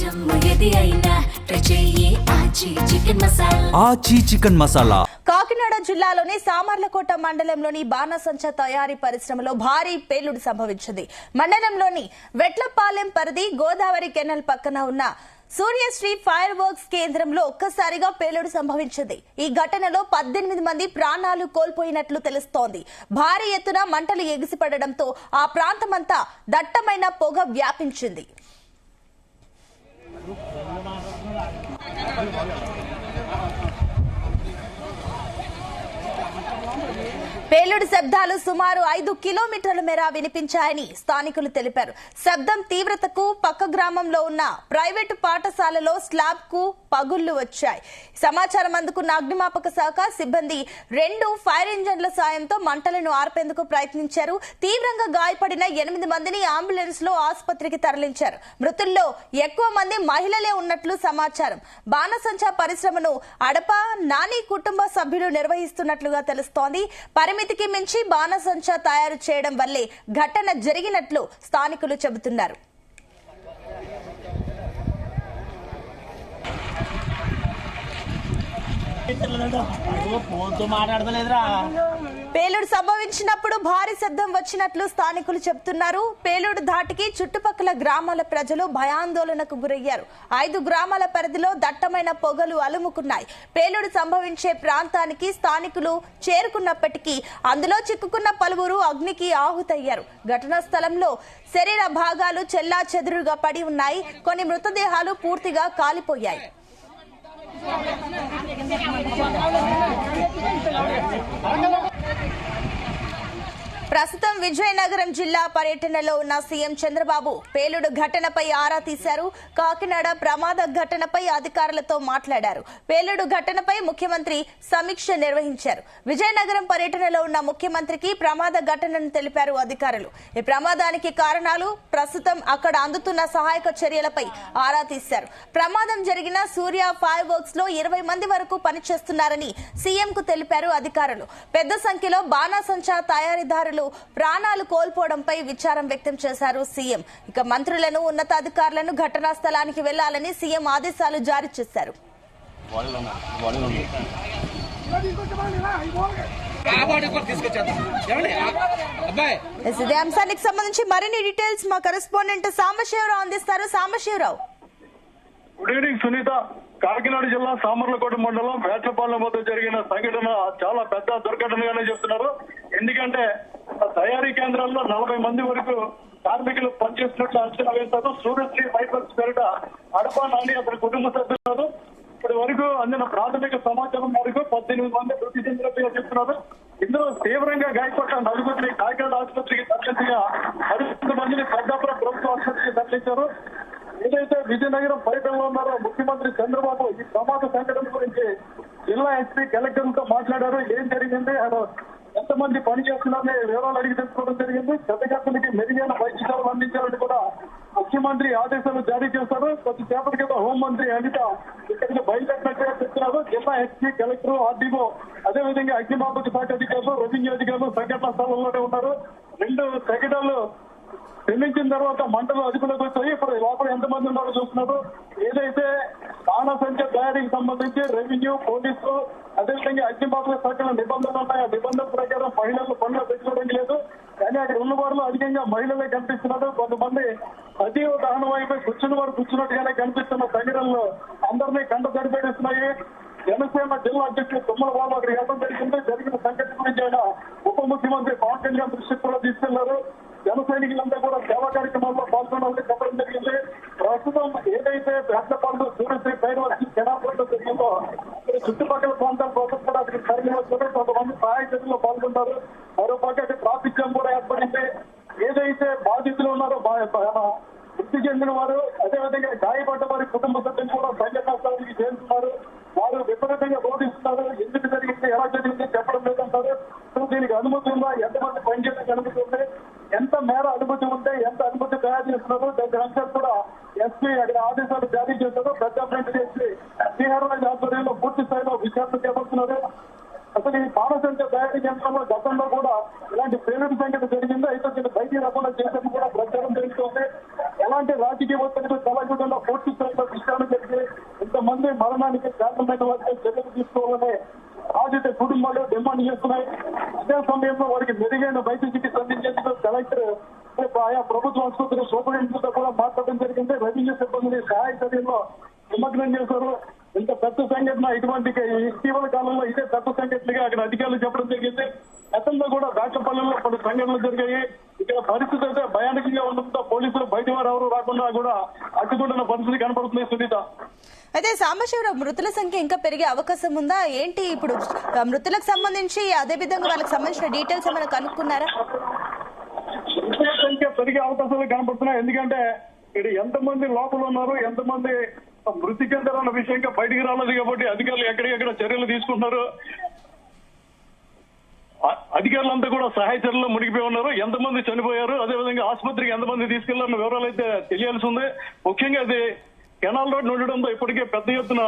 ఆచి చికెన్ మసాలా. కాకినాడ జిల్లాలోని సామర్లకోట మండలంలోని బాణసంచా తయారీ పరిశ్రమలో భారీ పేలుడు సంభవించింది. మండలంలోని వెట్లపాలెం పరిధి గోదావరి కెనాల్ పక్కన ఉన్న సూర్యశ్రీ ఫైర్ వర్క్స్ కేంద్రంలో ఒక్కసారిగా పేలుడు సంభవించింది. ఈ ఘటనలో 18 మంది ప్రాణాలు కోల్పోయినట్లు తెలుస్తోంది. భారీ ఎత్తున మంటలు ఎగిసిపడడంతో ఆ ప్రాంతమంతా దట్టమైన పొగ వ్యాపించింది. పేలుడు శబ్దాలు సుమారు 5 కిలోమీటర్ల మేర వినిపించాయని స్థానికులు తెలిపారు. శబ్దం తీవ్రతకు పక్క గ్రామంలో ఉన్న ప్రైవేటు పాఠశాలలో స్లాబ్ కు పగుళ్లు వచ్చాయి. సమాచారం అందుకున్న అగ్నిమాపక శాఖ సిబ్బంది 2 ఫైర్ ఇంజన్ల సాయంతో మంటలను ఆర్పేందుకు ప్రయత్నించారు. తీవ్రంగా గాయపడిన 8 మందిని అంబులెన్స్ లో ఆసుపత్రికి తరలించారు. మృతుల్లో ఎక్కువ మంది మహిళలే ఉన్నట్లు సమాచారం. బాణసంచా పరిశ్రమను అడప నాని కుటుంబ సభ్యులు నిర్వహిస్తున్నట్లుగా తెలుస్తోంది. పరిమితికి మించి బాణసంచా తయారు చేయడం వల్లే ఘటన జరిగినట్లు స్థానికులు చెబుతున్నారు. పేలుడు సంభవించినప్పుడు భారీ శబ్దం వచ్చినట్లు స్థానికులు చెబుతున్నారు. పేలుడు ధాటికి చుట్టుపక్కల గ్రామాల ప్రజలు భయాందోళనకు గురయ్యారు. 5 గ్రామాల పరిధిలో దట్టమైన పొగలు అలుముకున్నాయి. పేలుడు సంభవించే ప్రాంతానికి స్థానికులు చేరుకున్నప్పటికీ అందులో చిక్కుకున్న పలువురు అగ్నికి ఆహుతయ్యారు. ఘటనా స్థలంలో శరీర భాగాలు చెల్లాచెదురుగా పడి ఉన్నాయి. కొన్ని మృతదేహాలు పూర్తిగా కాలిపోయాయి. ప్రస్తుతం విజయనగరం జిల్లా పర్యటనలో ఉన్న సీఎం చంద్రబాబు పేలుడు ఘటనపై ఆరా తీశారు. కాకినాడ ప్రమాద ఘటనపై అధికారులతో మాట్లాడారు. పేలుడు ఘటనపై ముఖ్యమంత్రి సమీక్ష నిర్వహించారు. విజయనగరం పర్యటనలో ఉన్న ముఖ్యమంత్రికి ప్రమాద ఘటనను తెలిపారు అధికారులు. ఈ ప్రమాదానికి కారణాలు, ప్రస్తుతం అక్కడ అందుతున్న సహాయక చర్యలపై ఆరా తీశారు. ప్రమాదం జరిగిన సూర్య ఫైర్ వర్క్స్ లో 20 మంది వరకు పనిచేస్తున్నారని సీఎం కు తెలిపారు అధికారులు. పెద్ద సంఖ్యలో బాణసంచా తయారీదారులు ప్రాణాలు కోల్పోవడంపై విచారం వ్యక్తం చేశారు సీఎం. ఇక మంత్రులను, ఉన్నతాధికారులను ఘటనా స్థలానికి వెళ్లాలని సీఎం ఆదేశాలు జారీ చేశారు. ఇదే అంశానికి సంబంధించి మరిన్ని డీటెయిల్స్ మా కరెస్పాండెంట్ సాంబశివరావు అందిస్తారు. సాంబశివరావు. Good evening Sunitha. కాకినాడ జిల్లా సామర్లకోట మండలం వేట్లపాలెం వద్ద జరిగిన సంఘటన చాలా పెద్ద దుర్ఘటనగానే చెప్తున్నారు. ఎందుకంటే తయారీ కేంద్రాల్లో 40 మంది వరకు కార్మికులు పనిచేస్తున్నట్లు అంచనా వేశారు. సూర్యశ్రీ ఫైర్ వర్క్స్ పేరిట అడప నాని అతని కుటుంబ సభ్యులు ఇప్పటి వరకు అందిన ప్రాథమిక సమాచారం మేరకు 18 మంది మృతి చెందినట్టుగా చెప్తున్నారు. ఇందులో తీవ్రంగా గాయపడ్డ 4 కాకినాడ ఆసుపత్రికి తరలించగా 11 మందిని పెద్దాపురం ప్రభుత్వ ఆసుపత్రికి తరలించారు. ఏదైతే విజయనగరం పర్యటనలో ఉన్నారో ముఖ్యమంత్రి చంద్రబాబు ఈ ప్రమాద సంఘటన గురించి జిల్లా ఎస్పీ కలెక్టర్లతో మాట్లాడారు. ఏం జరిగింది, ఎంతమంది పని చేస్తున్నారని వివరాలు అడిగి తెలుసుకోవడం జరిగింది. క్షతగాత్రులకి మెరుగైన వైద్య సేవలు అందించాలని కూడా ముఖ్యమంత్రి ఆదేశాలు జారీ చేశారు. కొద్దిసేపటి క్రితం హోంమంత్రి అనిత ఇక్కడికి బయలుదేరినట్టుగా చెప్తున్నారు. జిల్లా ఎస్పీ, కలెక్టర్, ఆర్డీఓ, అదేవిధంగా అగ్నిమాపక శాఖ అధికారులు, రెవెన్యూ అధికారులు సంఘటన స్థలంలోనే ఉన్నారు. 2 సెకండాలు నిర్మించిన తర్వాత మంటలు అదుపులోకి వచ్చాయి. ఇప్పుడు లోపల ఎంతమంది ఉన్నారో చూస్తున్నారు. ఏదైతే బాణసంచా తయారీకి సంబంధించి రెవెన్యూ, పోలీసులు, అదేవిధంగా అగ్నిమాపక శాఖల నిబంధనలు ఉన్నాయి. ఆ నిబంధనల ప్రకారం మహిళలు పనులు పెట్టుకోవడం లేదు. కానీ అక్కడ ఉన్న వారిలో అధికంగా మహిళలే కనిపిస్తున్నారు. కొంతమంది సజీవ దహనం అయిపోయి కూర్చున్న వారు కూర్చున్నట్టుగానే కనిపిస్తున్న సంఘటనలు అందరినీ కంట సరిపేస్తున్నాయి. జనసేన జిల్లా అధ్యక్షుడు తుమ్మల బాబు అక్కడ వెళ్ళడం జరిగింది. జరిగిన సంఘటన గురించి ఆయన ఉప ముఖ్యమంత్రి పవన్ కళ్యాణ్ దృష్టికి కూడా తీసుకెళ్లారు. జన సైనికులంతా కూడా సేవా కార్యక్రమాల్లో పాల్గొనాలని చెప్పడం జరిగింది. ప్రస్తుతం ఏదైతే వేట్లపాలెంలో సూర్యశ్రీ ఫైర్ వర్క్స్ కెనాల్ జరిగిందో ఇక్కడ చుట్టుపక్కల ప్రాంతాల కోసం కూడా అక్కడికి తరలి వచ్చారు. కొంతమంది సహాయ చర్యల్లో పాల్గొంటారు. మరోపక్క ట్రాఫిక్ జామ్ కూడా ఏర్పడింది. ఏదైతే బాధితులు ఉన్నారో మృతి చెందిన వారు, అదేవిధంగా గాయపడ్డ వారి కుటుంబ సభ్యులు కూడా సంఘటనా స్థలానికి చేరుతున్నారు. వారు విపరీతంగా బోధిస్తున్నారు. ఎందుకు జరిగింది, ఎలా జరిగింది చెప్పడం లేదంటారు. దీనికి అనుమతి ఉందా, ఎంతమంది పనిచేయడానికి అనుమతి ఉంది, ఎంత మేర అనుమతి ఉంటే ఎంత అనుమతి తయారు చేస్తున్నారు, దాని అంశాలు కూడా ఎస్పీ అక్కడ ఆదేశాలు జారీ చేశారు. ప్రజాప్రతినిధి ఎస్పీ శ్రీహరరాజ్ ఆధ్వర్యంలో పూర్తి స్థాయిలో విచారణ చేపడుతున్నారు. అసలు ఈ పానసంఖ్య తయారీ కేంద్రంలో గతంలో కూడా ఇలాంటి పేలుడు సంఖ్యత జరిగింది. అయితే దీన్ని బయటికి రాకుండా చేసేందుకు కూడా ప్రచారం జరుగుతుంది. ఎలాంటి రాజకీయ ఒత్తిడికి తెలగకుండా పూర్తి స్థాయిలో విషయాలు జరిగి ఇంతమంది మరణానికి కారణమైన వారికి చర్యలు తీసుకోవాలని బాధిత కుటుంబాలు డిమాండ్ చేస్తున్నాయి. అదే సమయంలో వారికి మెరుగైన వైద్య చికిత్స అందించేందుకు కలెక్టర్ ఆయా ప్రభుత్వ ఆసుపత్రి సూపరింటెండెంట్ తో కూడా మాట్లాడడం జరిగింది. రెవెన్యూ సిబ్బందిని సహాయ చర్యల్లో నిమగ్నం చేశారు. ఇంత పెద్ద సంఘటన ఇటువంటి ఇటీవల కాలంలో ఇదే పెద్ద సంఘటనగా అక్కడ అధికారులు చెప్పడం జరిగింది. గతంలో కూడా వేటపల్లెల్లో పలు సంఘటనలు జరిగాయి. ఇక్కడ పరిస్థితి అయితే భయానకంగా ఉండడంతో పోలీసులు బయట వారు ఎవరు రాకుండా కూడా అడ్డుకుంటున్న పరిస్థితి కనపడుతుంది. సునీత, అయితే సాంబశివరావు, మృతుల సంఖ్య ఇంకా పెరిగే అవకాశం ఉందా ఏంటి? ఇప్పుడు మృతులకు సంబంధించి అదే విధంగా వాళ్ళకి సంబంధించిన డీటెయిల్స్ ఏమైనా కనుక్కున్నారా? మృతుల సంఖ్య పెరిగే అవకాశాలు కనపడుతున్నాయి. ఎందుకంటే ఇక్కడ ఎంతమంది లోపల ఉన్నారు, ఎంతమంది మృతి చెందారన్న విషయంగా బయటికి రాలేదు కాబట్టి అధికారులు ఎక్కడికెక్కడ చర్యలు తీసుకుంటున్నారు. అధికారులంతా కూడా సహాయ చర్యల్లో మునిగిపోయి ఉన్నారు. ఎంతమంది చనిపోయారు, అదేవిధంగా ఆసుపత్రికి ఎంతమంది తీసుకెళ్లారన్న వివరాలు అయితే తెలియాల్సి ఉంది. ముఖ్యంగా అది కెనాల్ రోడ్ ఉండడంతో ఇప్పటికే పెద్ద ఎత్తున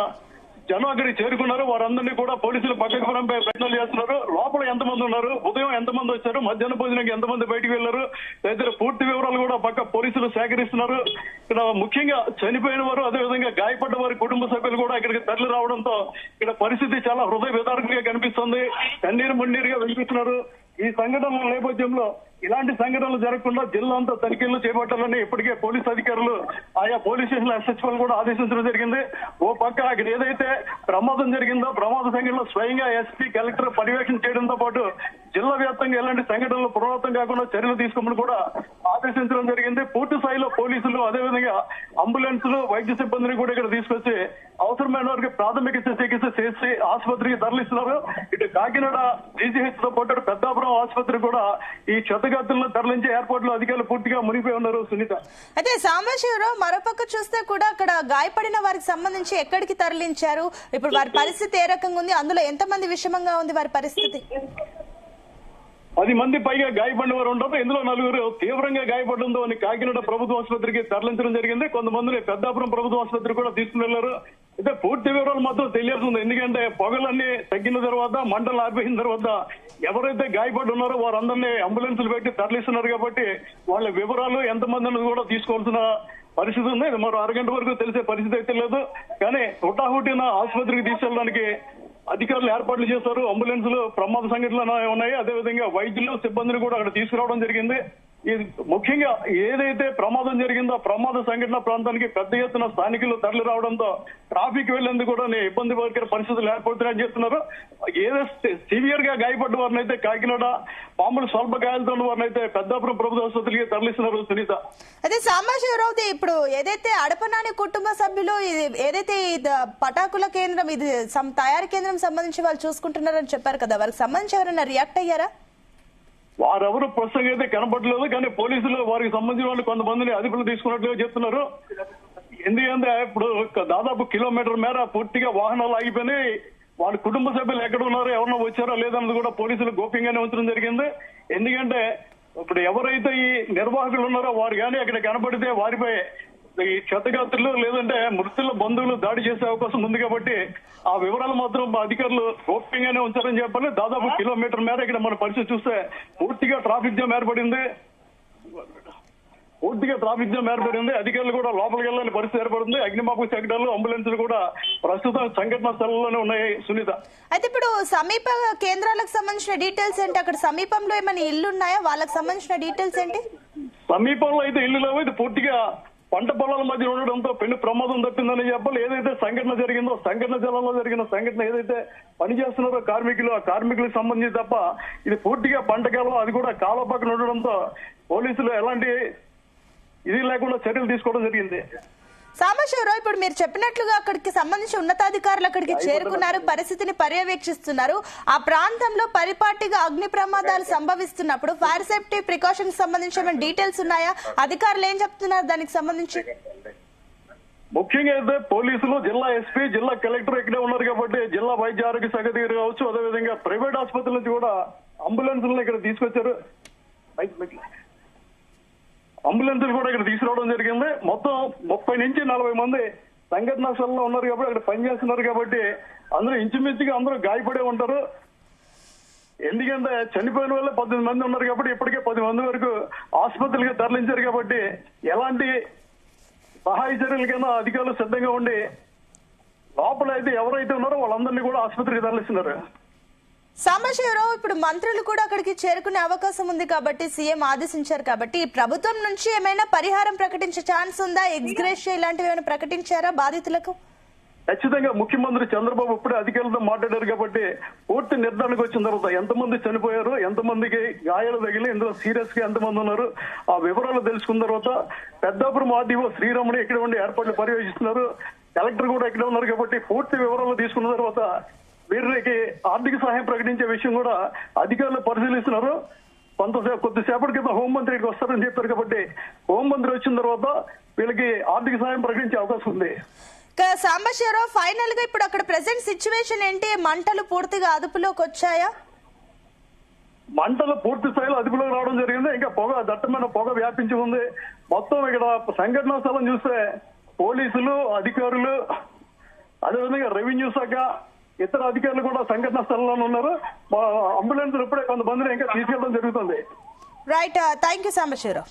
జనం అక్కడికి చేరుకున్నారు. వారందరినీ కూడా పోలీసులు పక్కకు పంపే ప్రయత్నాలు చేస్తున్నారు. లోపల ఎంతమంది ఉన్నారు, ఉదయం ఎంతమంది వచ్చారు, మధ్యాహ్న భోజనానికి ఎంతమంది బయటికి వెళ్లారు తదితర పూర్తి వివరాలు కూడా పక్క పోలీసులు సేకరిస్తున్నారు. ఇక్కడ ముఖ్యంగా చనిపోయిన వారు, అదేవిధంగా గాయపడ్డ వారి కుటుంబ సభ్యులు కూడా ఇక్కడికి తరలి రావడంతో ఇక్కడ పరిస్థితి చాలా హృదయ విదారకంగా కనిపిస్తుంది. కన్నీరు మున్నీరుగా వెలిపిస్తున్నారు. ఈ సంఘటనల నేపథ్యంలో ఇలాంటి సంఘటనలు జరగకుండా జిల్లా అంతా తనిఖీలు చేపట్టాలని ఇప్పటికే పోలీసు అధికారులు ఆయా పోలీస్ స్టేషన్ ఎస్హెచ్ఓలు కూడా ఆదేశించడం జరిగింది. ఓ పక్క అక్కడ ఏదైతే ప్రమాదం జరిగిందో ప్రమాద సంఘటనలో స్వయంగా ఎస్పీ, కలెక్టర్ పర్యవేక్షణ చేయడంతో పాటు జిల్లా వ్యాప్తంగా ఎలాంటి సంఘటనలు పునరావృతం కాకుండా చర్యలు తీసుకోమని కూడా ఆదేశించడం జరిగింది. పూర్తి స్థాయిలో పోలీసులు, అదేవిధంగా అంబులెన్సులు, వైద్య సిబ్బందిని కూడా ఇక్కడ తీసుకొచ్చి అవసరమైన వారికి ప్రాథమిక చికిత్స చేసి ఆసుపత్రికి తరలిస్తున్నారు. ఇటు కాకినాడ జీజీహెచ్ తో పాటు పెద్దాపురం ఆసుపత్రి కూడా ఈ క్షతగాతులను తరలించే ఏర్పాట్లు అధికారులు పూర్తిగా మునిగిపోయి ఉన్నారు. సునీత, అయితే సాంబశివరావు, మరోపక్క చూస్తే కూడా అక్కడ గాయపడిన వారికి సంబంధించి ఎక్కడికి తరలించారు? ఇప్పుడు వారి పరిస్థితి ఏ రకంగా ఉంది? అందులో ఎంతమంది విషమంగా ఉంది వారి పరిస్థితి? 10 మంది పైగా గాయపడిన వారు ఉంటారు. ఇందులో 4 తీవ్రంగా గాయపడడంతో కాకినాడ ప్రభుత్వ ఆసుపత్రికి తరలించడం జరిగింది. కొంతమందిని పెద్దాపురం ప్రభుత్వ ఆసుపత్రికి కూడా తీసుకుని వెళ్లారు. అయితే పూర్తి వివరాలు మాత్రం తెలియాల్సి ఉంది. ఎందుకంటే పొగలన్నీ తగ్గిన తర్వాత, మంటలు ఆర్పేసిన తర్వాత ఎవరైతే గాయపడి ఉన్నారో వారందరినీ అంబులెన్సులు పెట్టి తరలిస్తున్నారు కాబట్టి వాళ్ళ వివరాలు ఎంతమందిని కూడా తీసుకోవాల్సిన పరిస్థితి ఉంది. మరో అరగంట వరకు తెలిసే పరిస్థితి అయితే లేదు. కానీ హుటాహుటిన ఆసుపత్రికి తీసుకెళ్ళడానికి అధికారులు ఏర్పాట్లు చేశారు. అంబులెన్సులు ప్రమాద సంఘటనలు ఉన్నాయి. అదేవిధంగా వైద్యులు, సిబ్బందిని కూడా అక్కడ తీసుకురావడం జరిగింది. ఇది ముఖ్యంగా ఏదైతే ప్రమాదం జరిగిందో ప్రమాద సంఘటన ప్రాంతానికి పెద్ద ఎత్తున స్థానికులు తరలి రావడంతో ట్రాఫిక్ వెళ్లేందుకు కూడా ఇబ్బంది పడే పరిస్థితులు ఏర్పడుతున్నాయని చెప్తున్నారు. ఏదైతే సివియర్ గా గాయపడ్డ వారిని అయితే కాకినాడ, మామూలు స్వల్ప గాయాలతో వారిని అయితే పెద్దాపురం ప్రభుత్వ ఆసుపత్రికి తరలిస్తున్నారు. సునీత, అదే సాంబశివరావు, ఇప్పుడు ఏదైతే అడపనాని కుటుంబ సభ్యులు ఏదైతే పటాకుల కేంద్రం, ఇది తయారీ కేంద్రం సంబంధించి వాళ్ళు చూసుకుంటున్నారని చెప్పారు కదా, వారికి సంబంధించి ఎవరైనా రియాక్ట్ అయ్యారా? వారెవరు ప్రస్తుతం అయితే కనపడలేదు. కానీ పోలీసులు వారికి సంబంధించిన వాళ్ళు కొంతమందిని అదుపులో తీసుకున్నట్లుగా చెప్తున్నారు. ఎందుకంటే ఇప్పుడు దాదాపు కిలోమీటర్ మేర పూర్తిగా వాహనాలు ఆగిపోయినాయి. వాళ్ళ కుటుంబ సభ్యులు ఎక్కడ ఉన్నారో, ఎవరన్నా వచ్చారో లేదన్నది కూడా పోలీసులు గోప్యంగానే ఉంచడం జరిగింది. ఎందుకంటే ఇప్పుడు ఎవరైతే ఈ నిర్వాహకులు ఉన్నారో వారు కానీ అక్కడ కనపడితే వారిపై ఈ క్షతగాత్రులు లేదంటే మృతుల బంధువులు దాడి చేసే అవకాశం ఉంది కాబట్టి ఆ వివరాలు మాత్రం అధికారులు గోప్యంగానే ఉంచారని చెప్పాలి. దాదాపు కిలోమీటర్ మేర ఇక్కడ మన పరిస్థితి చూస్తే పూర్తిగా ట్రాఫిక్ జామ్ ఏర్పడింది. అధికారులు కూడా లోపలికి వెళ్ళాలని పరిస్థితి ఏర్పడింది. అగ్నిమాపక శాఖలు, అంబులెన్సులు కూడా ప్రస్తుతం సంఘటన స్థలంలోనే ఉన్నాయి. సునీత, అయితే ఇప్పుడు సమీప కేంద్రాలకు సంబంధించిన డీటెయిల్స్ ఏంటి? అక్కడ సమీపంలో ఏమైనా ఇల్లు ఉన్నాయా? వాళ్ళకి సంబంధించిన డీటెయిల్స్ ఏంటి? సమీపంలో అయితే ఇల్లు లేవు. ఇది పూర్తిగా పంట పొలాల మధ్య ఉండడంతో పెను ప్రమాదం తప్పిందని చెప్పాలి. ఏదైతే సంఘటన జరిగిందో, సంఘటన జలంలో జరిగిన సంఘటన ఏదైతే పనిచేస్తున్నారో కార్మికులు, ఆ కార్మికులకు సంబంధించి తప్ప ఇది పూర్తిగా పంట కాలం, అది కూడా కాలువ పక్కన ఉండడంతో పోలీసులు ఎలాంటి ఇది లేకుండా చర్యలు తీసుకోవడం జరిగింది. సాంబశివరావు, ఇప్పుడు మీరు చెప్పినట్లుగా అక్కడికి సంబంధించి ఉన్నతాధికారులు అక్కడికి చేరుకున్నారు, పరిస్థితిని పర్యవేక్షిస్తున్నారు. ఆ ప్రాంతంలో పరిపాటిగా అగ్ని ప్రమాదాలు సంభవిస్తున్నప్పుడు ఫైర్ సేఫ్టీ ప్రికాషన్స్ సంబంధించి ఏమైనా డీటెయిల్స్ ఉన్నాయా? అధికారులు ఏం చెప్తున్నారు దానికి సంబంధించి? ముఖ్యంగా అయితే పోలీసులు, జిల్లా ఎస్పీ, జిల్లా కలెక్టర్ ఇక్కడే ఉన్నారు కాబట్టి జిల్లా వైద్య ఆరోగ్య శాఖ దగ్గర కావచ్చు, అదేవిధంగా ప్రైవేట్ ఆసుపత్రుల నుంచి కూడా అంబులెన్సులను ఇక్కడ తీసుకొచ్చారు. అంబులెన్సులు కూడా ఇక్కడ తీసుకురావడం జరిగింది. మొత్తం 30 నుంచి 40 మంది సంఘటనా స్థలంలో ఉన్నారు కాబట్టి అక్కడ పనిచేస్తున్నారు కాబట్టి అందరూ ఇంచుమించుగా అందరూ గాయపడే ఉంటారు. ఎందుకంటే చనిపోయిన వాళ్ళు 18 మంది ఉన్నారు కాబట్టి ఇప్పటికే 10 మంది వరకు ఆసుపత్రులకు తరలించారు కాబట్టి ఎలాంటి సహాయ చర్యలకైనా అధికారులు సిద్ధంగా ఉండి లోపల అయితే ఎవరైతే ఉన్నారో వాళ్ళందరినీ కూడా ఆసుపత్రికి తరలిస్తున్నారు. సాంబశివరావు, ఇప్పుడు మంత్రులు కూడా అక్కడికి చేరుకునే అవకాశం ఉంది కాబట్టి సీఎం ఆదేశించారు కాబట్టి ఈ ప్రభుత్వం నుంచి ఏమైనా పరిహారం ప్రకటించే ఛాన్స్ ఉందా? ఎక్స్గ్రేషియా ఇలాంటివి ఏమైనా ప్రకటించారా బాధితులకు? ఖచ్చితంగా ముఖ్యమంత్రి చంద్రబాబు ఇప్పుడే అధికారులతో మాట్లాడారు కాబట్టి పూర్తి నిర్ధారణకు వచ్చిన తర్వాత ఎంతమంది చనిపోయారు, ఎంతమందికి గాయాలు తగిలి, ఇందులో సీరియస్ గా ఎంతమంది ఉన్నారు ఆ వివరాలు తెలుసుకున్న తర్వాత పెద్దాపురం ఆర్డీఓ శ్రీరాముడు ఇక్కడ ఉండి ఏర్పాట్లు పర్యవేక్షిస్తున్నారు. కలెక్టర్ కూడా ఇక్కడ ఉన్నారు కాబట్టి పూర్తి వివరాలు తీసుకున్న తర్వాత వీరికి ఆర్థిక సహాయం ప్రకటించే విషయం కూడా అధికారులు పరిశీలిస్తున్నారు. కొద్దిసేపటి క్రితం హోంమంత్రి ఇక్కడికి వస్తారని చెప్పారు కాబట్టి హోంమంత్రి వచ్చిన తర్వాత వీళ్ళకి ఆర్థిక సహాయం ప్రకటించే అవకాశం ఉంది. సాంబశివరావు, ఫైనల్ గా ఇప్పుడు అక్కడ ప్రెసెంట్ సిచ్యువేషన్ ఏంటి? మంటలు పూర్తిగా అదుపులోకి వచ్చాయా? మంటలు పూర్తి స్థాయిలో అదుపులోకి రావడం జరిగింది. ఇంకా దట్టమైన పొగ వ్యాపించి ఉంది. మొత్తం ఇక్కడ సంఘటనా స్థలం చూస్తే పోలీసులు, అధికారులు, అదేవిధంగా రెవెన్యూ శాఖ, ఇతర అధికారులు కూడా సంఘటనా స్థలంలోనే ఉన్నారు. అంబులెన్స్ ఇప్పుడే కొంతమందిని ఇంకా తీసుకెళ్లడం జరుగుతుంది. Right, thank you Sambasivarao.